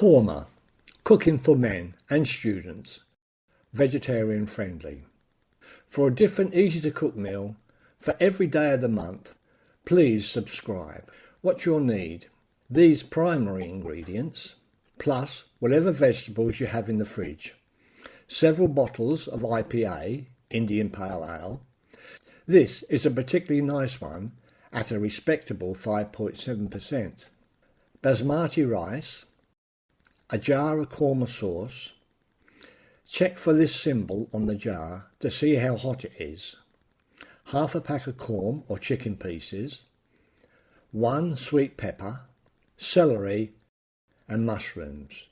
Korma, cooking for men and students, vegetarian friendly. For a different easy to cook meal for every day of the month, please subscribe. What you'll need: these primary ingredients, plus whatever vegetables you have in the fridge. Several bottles of IPA, Indian Pale Ale. This is a particularly nice one at a respectable 5.7%. Basmati rice, a jar of korma sauce. Check for this symbol on the jar to see how hot it is. Half a pack of korma or chicken pieces, 1 sweet pepper, celery and mushrooms.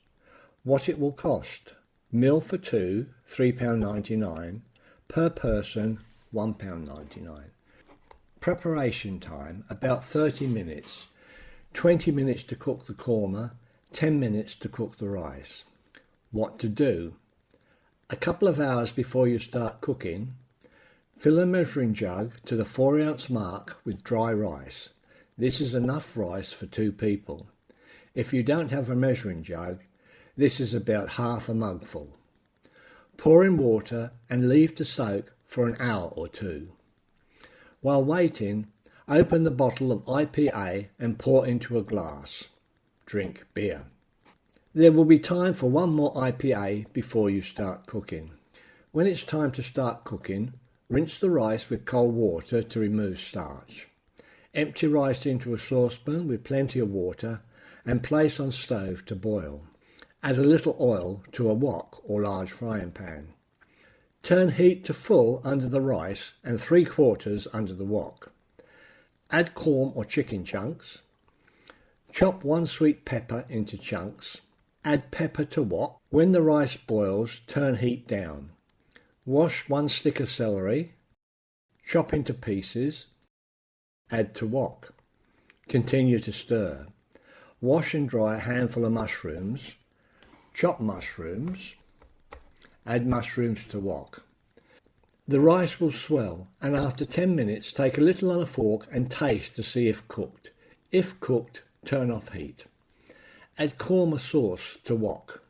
What it will cost: meal for two, £3.99, per person £1.99. Preparation time about 30 minutes, 20 minutes to cook the korma, 10 minutes to cook the rice. What to do: a couple of hours before you start cooking, fill a measuring jug to the 4-ounce mark with dry rice. This is enough rice for 2 people. If you don't have a measuring jug, this is about half a mugful. Pour in water and leave to soak for an hour or 2. While waiting, open the bottle of IPA and pour into a glass. Drink beer. There will be time for one more IPA before you start cooking. When it's time to start cooking, rinse the rice with cold water to remove starch. Empty rice into a saucepan with plenty of water and place on stove to boil. Add a little oil to a wok or large frying pan. Turn heat to full under the rice and 3/4 under the wok. Add korma or chicken chunks. Chop 1 sweet pepper into chunks. Add pepper to wok. When the rice boils, turn heat down. Wash 1 stick of celery. Chop into pieces. Add to wok. Continue to stir. Wash and dry a handful of mushrooms. Chop mushrooms. Add mushrooms to wok. The rice will swell, and after 10 minutes take a little on a fork and taste to see if cooked. If cooked, turn off heat. Add korma sauce to wok.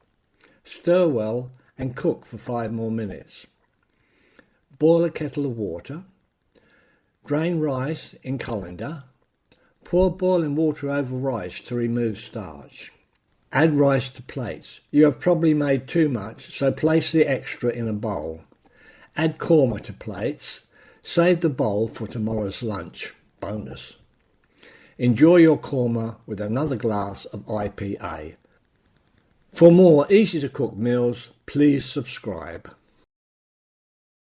Stir well and cook for 5 more minutes. Boil a kettle of water. Drain rice in colander. Pour boiling water over rice to remove starch. Add rice to plates. You have probably made too much, so place the extra in a bowl. Add korma to plates. Save the bowl for tomorrow's lunch. Bonus. Enjoy your korma with another glass of IPA. For more easy to cook meals, please subscribe.